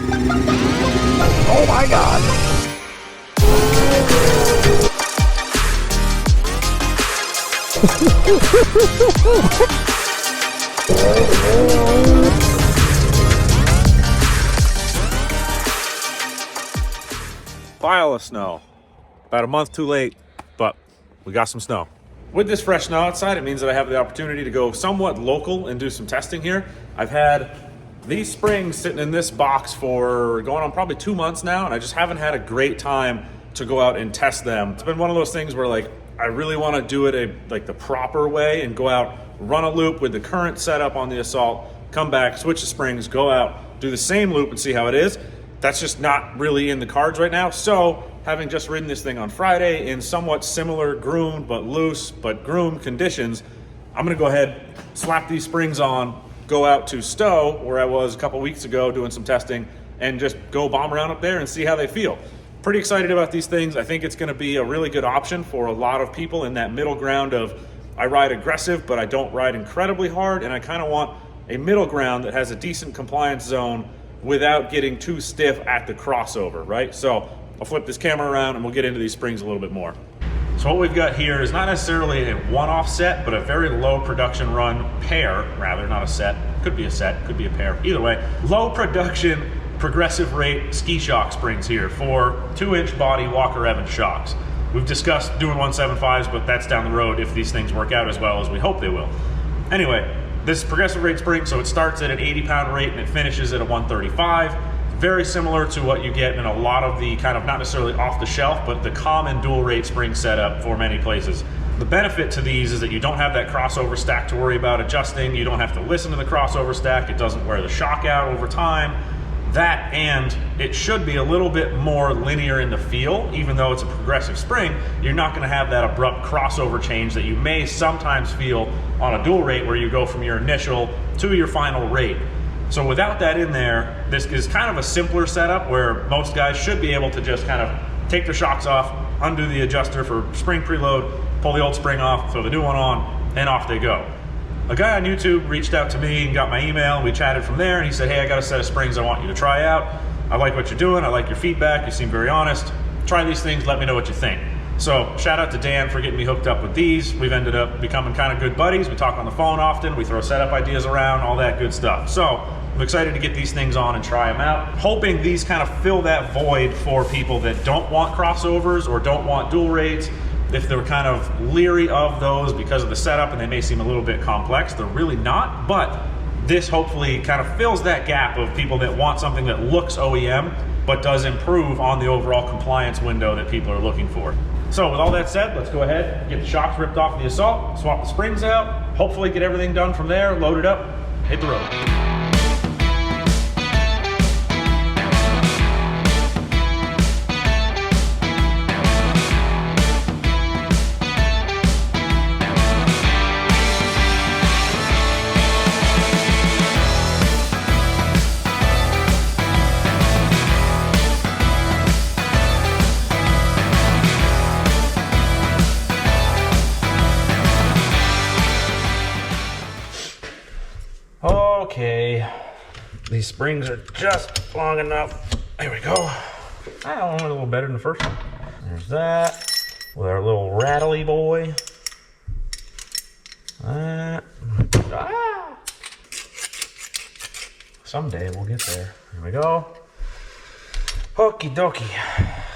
Oh my God. Pile of snow. About a month too late, but we got some snow. With this fresh snow outside, it means that I have the opportunity to go somewhat local and do some testing here. I've had these springs sitting in this box for going on probably 2 months now, and I just haven't had a great time to go out and test them. It's been one of those things where like I really want to do it like the proper way and go out, run a loop with the current setup on the Assault, come back, switch the springs, go out, do the same loop and see how it is. That's just not really in the cards right now. So having just ridden this thing on Friday in somewhat similar groomed but loose but groomed conditions, I'm gonna go ahead, slap these springs on, go out to Stowe, where I was a couple weeks ago doing some testing, and just go bomb around up there and see how they feel. Pretty excited about these things. I think it's gonna be a really good option for a lot of people in that middle ground of I ride aggressive, but I don't ride incredibly hard, and I kind of want a middle ground that has a decent compliance zone without getting too stiff at the crossover, right? So I'll flip this camera around and we'll get into these springs a little bit more. So what we've got here is not necessarily a one-off set, but a very low production run pair, rather, not a set. Could be a set, could be a pair. Either way, low production progressive rate ski shock springs here for 2-inch body Walker Evans shocks. We've discussed doing 175s, but that's down the road if these things work out as well as we hope they will. Anyway, this progressive rate spring, so it starts at an 80-pound rate and it finishes at a 135. Very similar to what you get in a lot of the kind of, not necessarily off the shelf, but the common dual rate spring setup for many places. The benefit to these is that you don't have that crossover stack to worry about adjusting. You don't have to listen to the crossover stack. It doesn't wear the shock out over time. That, and it should be a little bit more linear in the feel. Even though it's a progressive spring, you're not going to have that abrupt crossover change that you may sometimes feel on a dual rate where you go from your initial to your final rate. So without that in there, this is kind of a simpler setup where most guys should be able to just kind of take their shocks off, undo the adjuster for spring preload, pull the old spring off, throw the new one on, and off they go. A guy on YouTube reached out to me and got my email, and we chatted from there, and he said, hey, I got a set of springs I want you to try out. I like what you're doing, I like your feedback, you seem very honest. Try these things, let me know what you think. So shout out to Dan for getting me hooked up with these. We've ended up becoming kind of good buddies. We talk on the phone often, we throw setup ideas around, all that good stuff. So I'm excited to get these things on and try them out. Hoping these kind of fill that void for people that don't want crossovers or don't want dual rates. If they're kind of leery of those because of the setup and they may seem a little bit complex, they're really not, but this hopefully kind of fills that gap of people that want something that looks OEM, but does improve on the overall compliance window that people are looking for. So with all that said, let's go ahead, get the shocks ripped off the Assault, swap the springs out, hopefully get everything done from there, load it up, hit the road. Okay, these springs are just long enough. There we go. I went a little better than the first one. There's that with our little rattly boy. Someday we'll get there. Here we go. Okie dokie.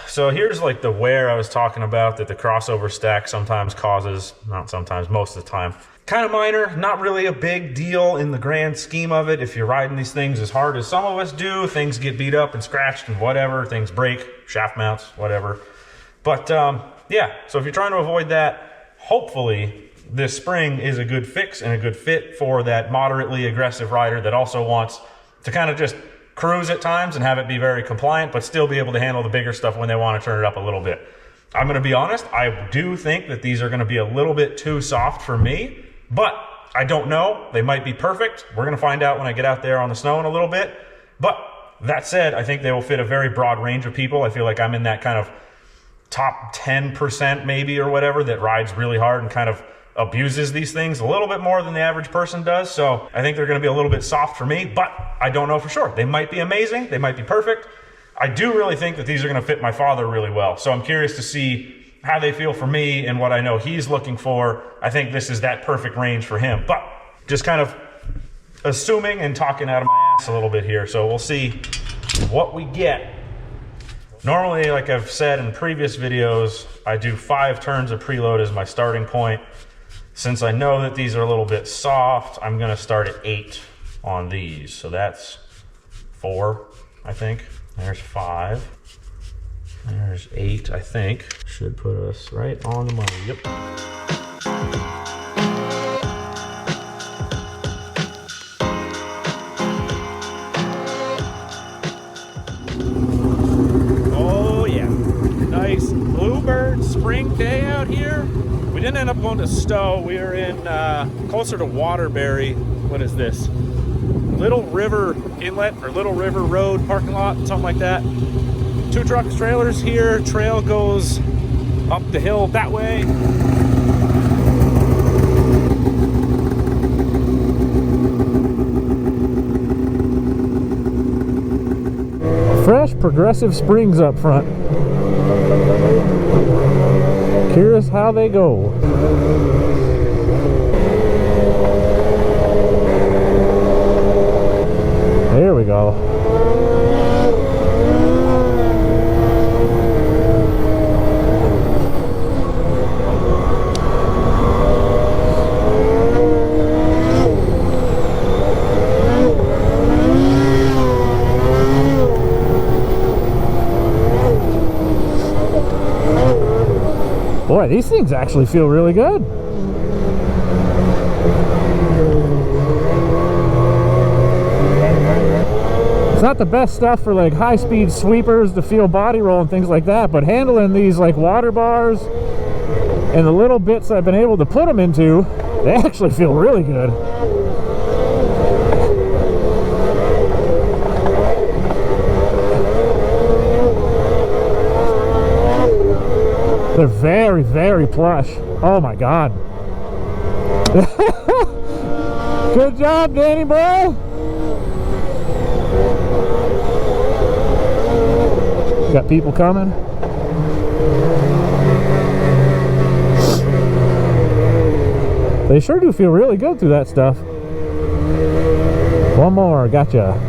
So here's like the wear I was talking about that the crossover stack sometimes causes, not sometimes, most of the time. Kind of minor, not really a big deal in the grand scheme of it. If you're riding these things as hard as some of us do, things get beat up and scratched and whatever, things break, shaft mounts, whatever. But yeah, so if you're trying to avoid that, hopefully this spring is a good fix and a good fit for that moderately aggressive rider that also wants to kind of just cruise at times and have it be very compliant, but still be able to handle the bigger stuff when they want to turn it up a little bit. I'm going to be honest, I do think that these are going to be a little bit too soft for me. But I don't know, they might be perfect. We're gonna find out when I get out there on the snow in a little bit. But that said, I think they will fit a very broad range of people. I feel like I'm in that kind of top 10% maybe or whatever that rides really hard and kind of abuses these things a little bit more than the average person does. So I think they're gonna be a little bit soft for me, but I don't know for sure. They might be amazing, they might be perfect. I do really think that these are gonna fit my father really well. So I'm curious to see how they feel for me and what I know he's looking for. I think this is that perfect range for him, but just kind of assuming and talking out of my ass a little bit here. So we'll see what we get. Normally, like I've said in previous videos, I do 5 turns of preload as my starting point. Since I know that these are a little bit soft, I'm gonna start at 8 on these. So that's 4, I think. There's 5. There's 8, I think. Should put us right on the money. Yep. Oh yeah, nice bluebird spring day out here. We didn't end up going to Stowe. We were in closer to Waterbury. What is this? Little River Inlet or Little River Road parking lot, something like that. 2 trucks, trailers here. Trail goes up the hill that way. Fresh Progressive Springs up front. Curious how they go. There we go. Boy, these things actually feel really good. It's not the best stuff for like high-speed sweepers to feel body roll and things like that, but handling these like water bars and the little bits I've been able to put them into, they actually feel really good. They're very, very plush. Oh my God. Good job, Danny bro. Got people coming. They sure do feel really good through that stuff. One more, gotcha.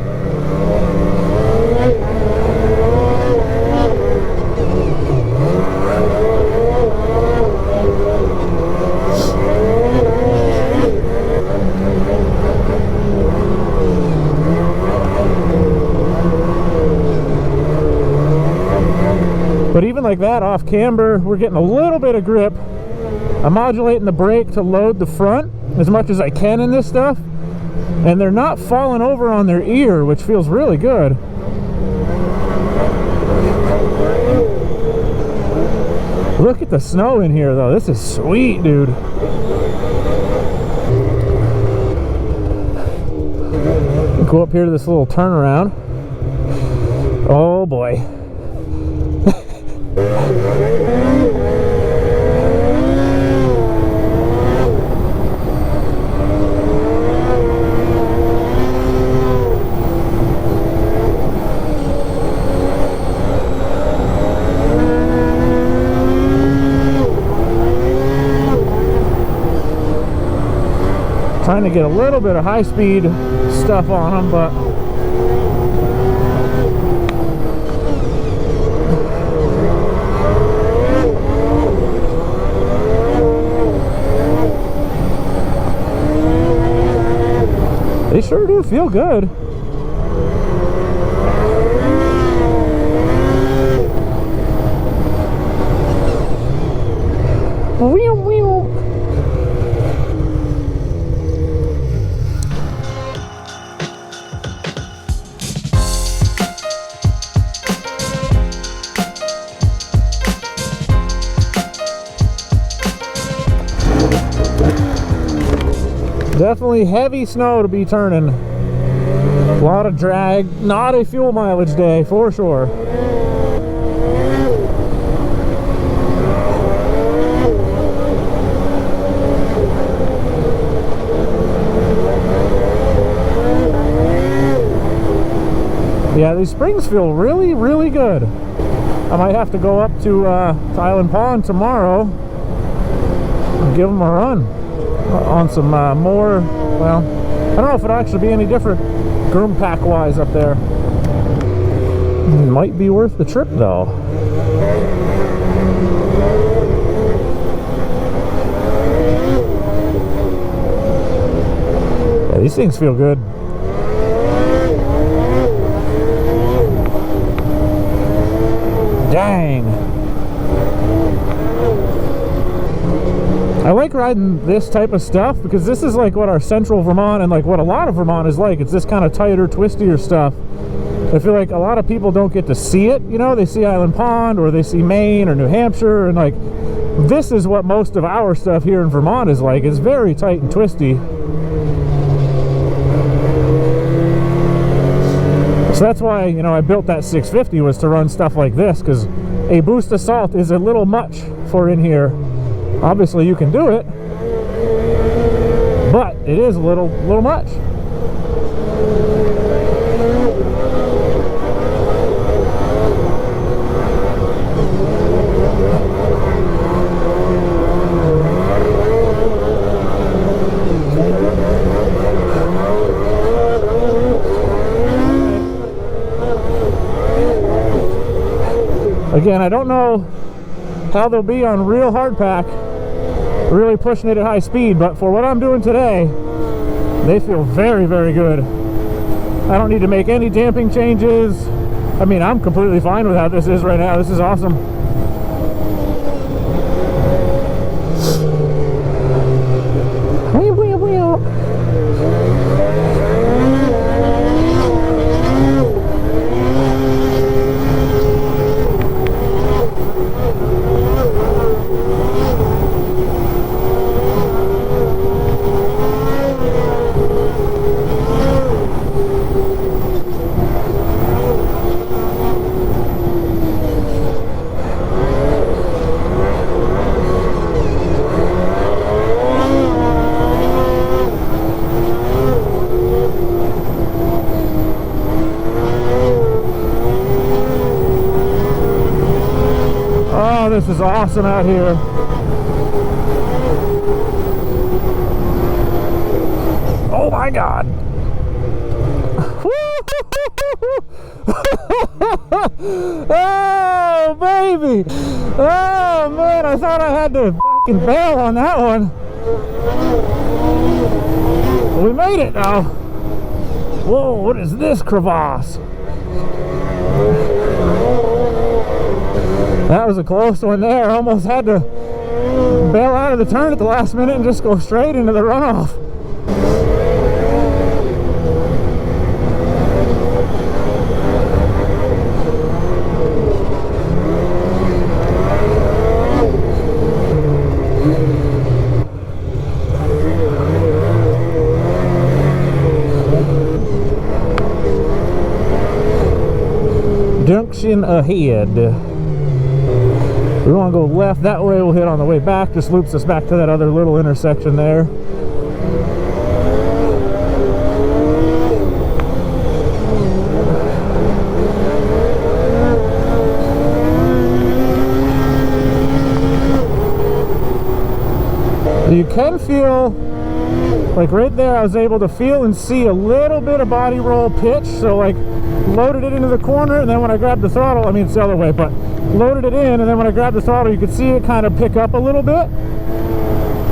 But even like that, off camber, we're getting a little bit of grip. I'm modulating the brake to load the front as much as I can in this stuff. And they're not falling over on their ear, which feels really good. Look at the snow in here though. This is sweet, dude. Go up here to this little turnaround. Oh boy. Trying to get a little bit of high-speed stuff on them, but they sure do feel good. Wheel, wheel. Definitely heavy snow to be turning. A lot of drag. Not a fuel mileage day for sure. Yeah, these springs feel really, really good. I might have to go up to Island Pond tomorrow and give them a run on some more, well, I don't know if it'll actually be any different groom pack wise up there. It might be worth the trip though. Yeah, these things feel good. Dang. I like riding this type of stuff because this is like what our central Vermont and like what a lot of Vermont is like. It's this kind of tighter, twistier stuff. I feel like a lot of people don't get to see it, you know, they see Island Pond or they see Maine or New Hampshire, and like this is what most of our stuff here in Vermont is like. It's very tight and twisty. So that's why, you know, I built that 650 was to run stuff like this, because a boost of salt is a little much for in here. Obviously you can do it, but it is a little much. Again, I don't know how they'll be on real hard pack, really pushing it at high speed, but for what I'm doing today, they feel very, very good. I don't need to make any damping changes. I mean, I'm completely fine with how this is right now. This is awesome. This is awesome out here. Oh my God. Oh baby. Oh man, I thought I had to fucking bail on that one. We made it now. Whoa, what is this crevasse? That was a close one there. I almost had to bail out of the turn at the last minute and just go straight into the runoff. Junction ahead. We want to go left, that way we'll hit on the way back, just loops us back to that other little intersection there. You can feel, like right there I was able to feel and see a little bit of body roll pitch, so like loaded it into the corner, and then when I grabbed the throttle, I mean it's the other way, but loaded it in, and then when I grabbed the throttle you could see it kind of pick up a little bit,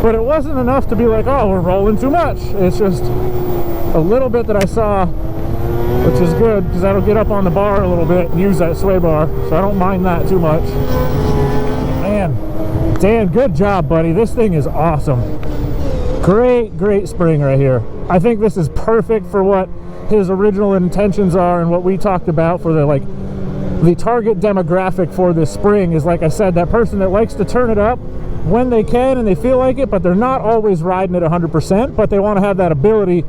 but it wasn't enough to be like, oh, we're rolling too much. It's just a little bit that I saw, which is good because that'll get up on the bar a little bit and use that sway bar, so I don't mind that too much. Man, Dan, good job buddy, this thing is awesome. Great spring right here. I think this is perfect for what his original intentions are and what we talked about for the, like, the target demographic for this spring is, like I said, that person that likes to turn it up when they can and they feel like it, but they're not always riding it 100%, but they want to have that ability,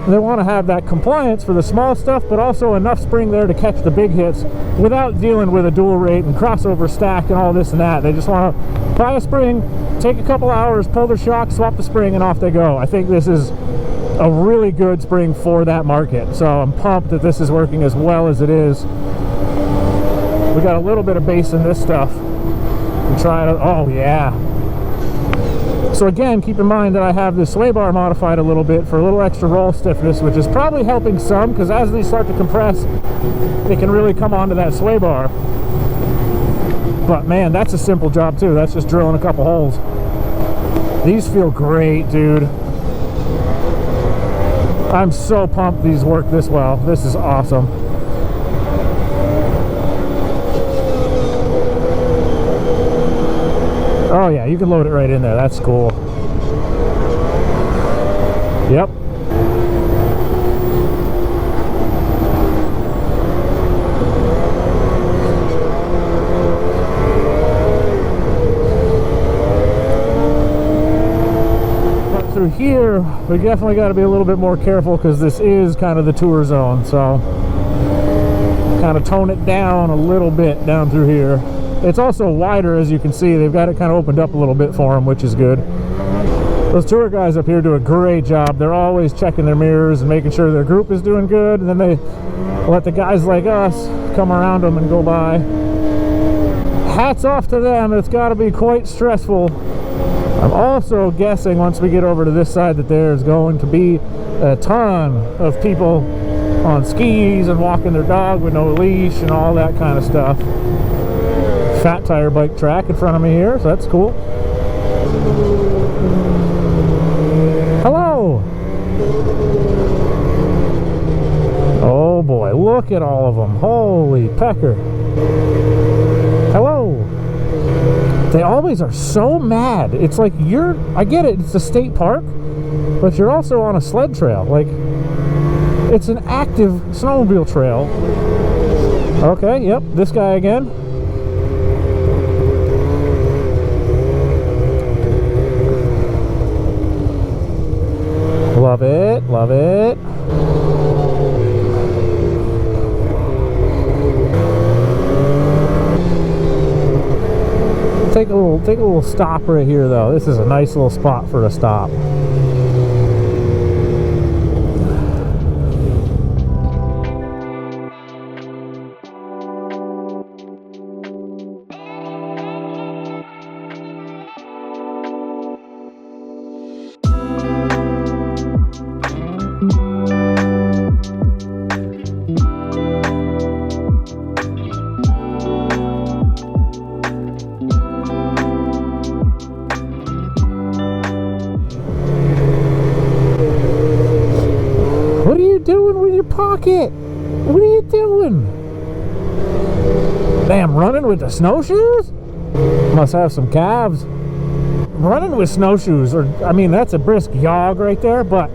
they want to have that compliance for the small stuff, but also enough spring there to catch the big hits without dealing with a dual rate and crossover stack and all this and that. They just want to buy a spring, take a couple hours, pull their shock, swap the spring, and off they go. I think this is a really good spring for that market. So I'm pumped that this is working as well as it is. We got a little bit of bass in this stuff. I'm trying to, oh yeah. So again, keep in mind that I have this sway bar modified a little bit for a little extra roll stiffness, which is probably helping some, because as these start to compress, they can really come onto that sway bar. But man, that's a simple job too. That's just drilling a couple holes. These feel great, dude. I'm so pumped these work this well. This is awesome. Oh yeah, you can load it right in there. That's cool. Yep. But through here, we definitely got to be a little bit more careful because this is kind of the tour zone. So kind of tone it down a little bit down through here. It's also wider, as you can see. They've got it kind of opened up a little bit for them, which is good. Those tour guys up here do a great job. They're always checking their mirrors and making sure their group is doing good, and then they let the guys like us come around them and go by. Hats off to them. It's got to be quite stressful. I'm also guessing once we get over to this side that there's going to be a ton of people on skis and walking their dog with no leash and all that kind of stuff. Fat tire bike track in front of me here, so that's cool. Hello! Oh boy, look at all of them. Holy pecker. Hello! They always are so mad. It's like I get it, it's a state park, but you're also on a sled trail. Like, it's an active snowmobile trail. Okay, yep, this guy again. Love it, love it. Take a little stop right here though. This is a nice little spot for a stop. What are you doing with your pocket? What are you doing? Damn, running with the snowshoes? Must have some calves. Running with snowshoes, or I mean, that's a brisk jog right there, but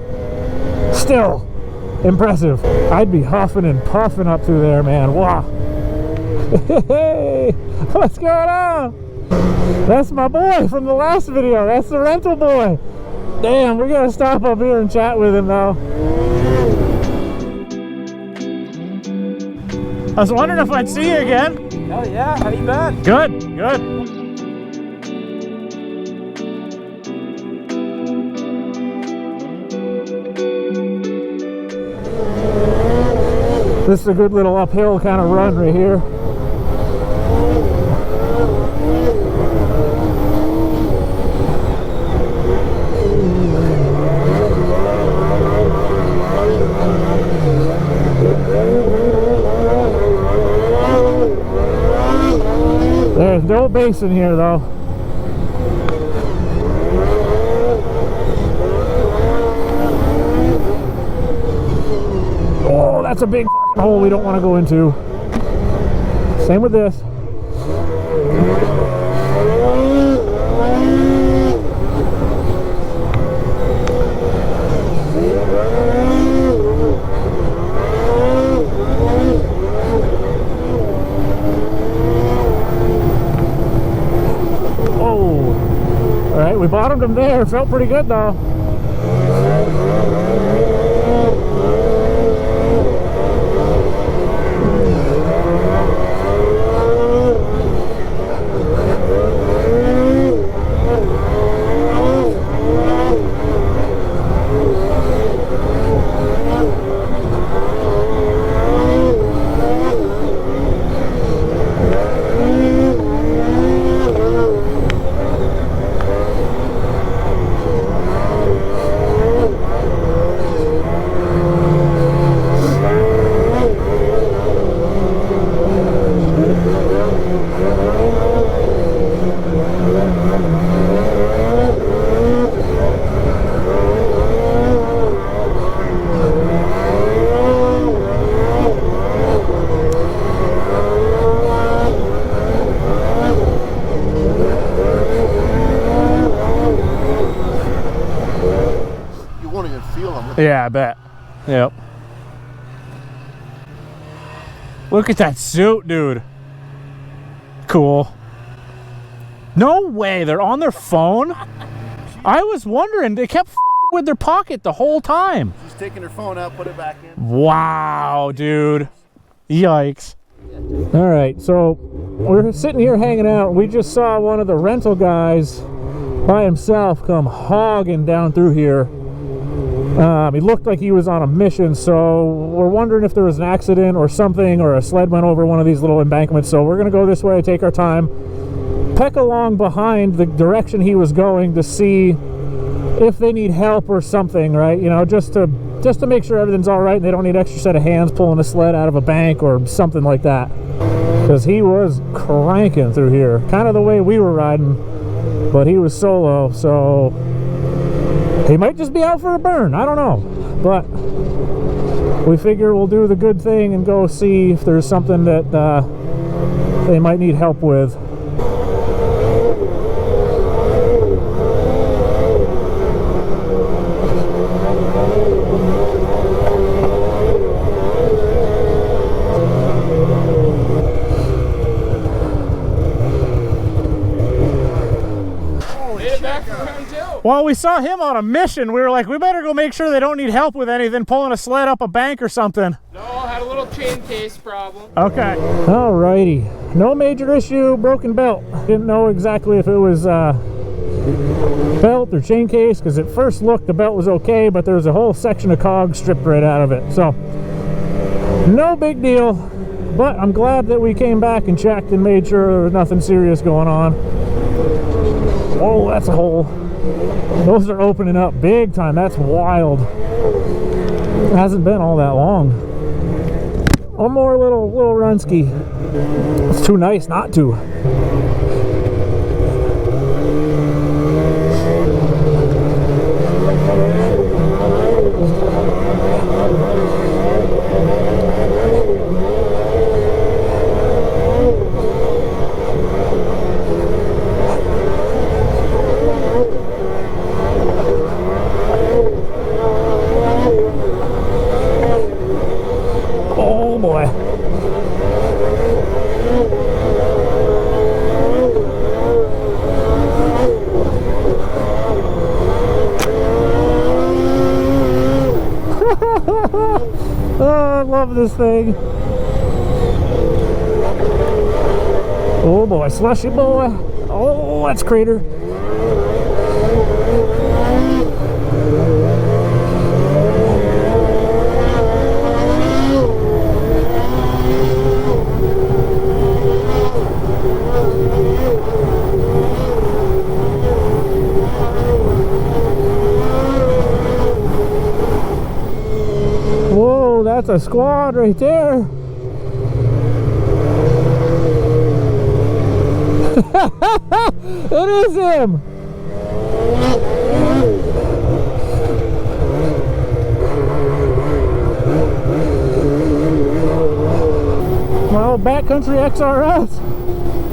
still impressive. I'd be huffing and puffing up through there, man. Wow. Hey, what's going on? That's my boy from the last video. That's the rental boy. Damn, we're gonna stop up here and chat with him though. I was wondering if I'd see you again. Oh yeah, how you been? Good, good. This is a good little uphill kind of run right here. There's no bass in here though. Oh, that's a big hole we don't want to go into. Same with this. All right, we bottomed them there. Felt pretty good though. Yeah, I bet. Yep. Look at that suit, dude. Cool. No way, they're on their phone? I was wondering, they kept f***ing with their pocket the whole time. She's taking her phone out, put it back in. Wow, dude. Yikes. All right, so we're sitting here hanging out. We just saw one of the rental guys by himself come hogging down through here. He looked like he was on a mission, so we're wondering if there was an accident or something, or a sled went over one of these little embankments. So we're gonna go this way, take our time, peck along behind the direction he was going to see if they need help or something, right? You know, just to make sure everything's all right and they don't need extra set of hands pulling a sled out of a bank or something like that. Because he was cranking through here, kind of the way we were riding, but he was solo, so he might just be out for a burn. I don't know, but we figure we'll do the good thing and go see if there's something that they might need help with. Well, we saw him on a mission. We were like, we better go make sure they don't need help with anything, pulling a sled up a bank or something. No, had a little chain case problem. Okay. Alrighty. No major issue, broken belt. Didn't know exactly if it was belt or chain case, because at first look the belt was okay, but there was a whole section of cog stripped right out of it. So, no big deal. But I'm glad that we came back and checked and made sure there was nothing serious going on. Oh, that's a hole. Those are opening up big time. That's wild. It hasn't been all that long. One more little runsky. It's too nice not to. Oh boy. Oh, I love this thing. Oh boy, slushy boy. Oh, that's crater. Whoa, that's a squad right there. It is him. Well, backcountry XRS.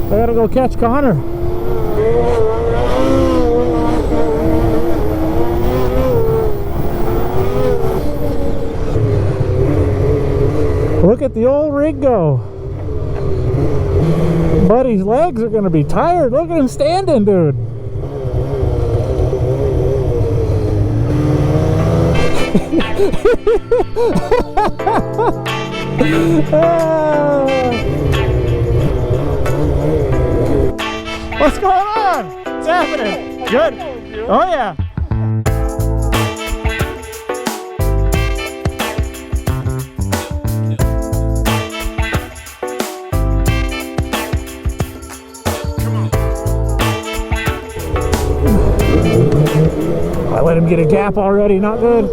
I gotta go catch Connor. Look at the old rig go. Buddy's legs are gonna be tired. Look at him standing, dude. What's going on? What's happening? Good. Oh yeah. I let him get a gap already, not good.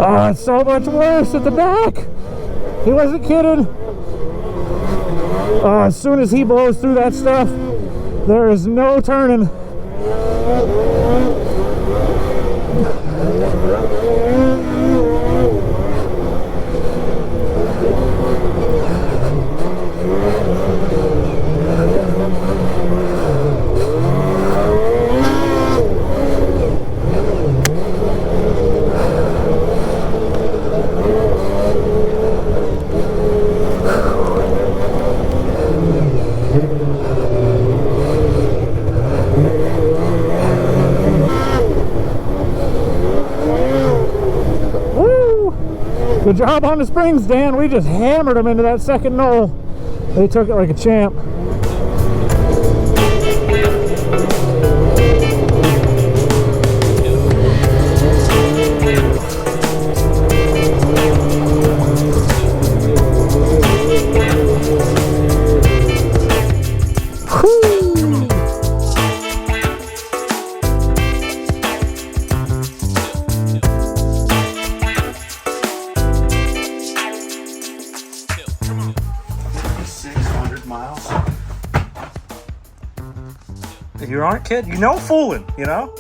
Oh, it's so much worse at the back. He wasn't kidding. Oh, as soon as he blows through that stuff, there is no turning. Good job on the springs, Dan. We just hammered them into that second knoll. They took it like a champ. You aren't kidding. You know fooling, you know?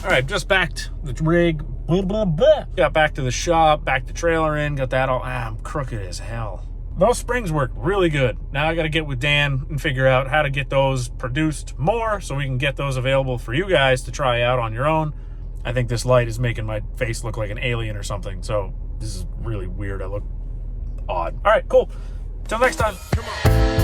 All right, just backed the rig. Blah, blah, blah. Got back to the shop, back the trailer in, got that all. I'm crooked as hell. Those springs work really good. Now I got to get with Dan and figure out how to get those produced more so we can get those available for you guys to try out on your own. I think this light is making my face look like an alien or something, so this is really weird. I look odd. All right, cool. Till next time. Come on.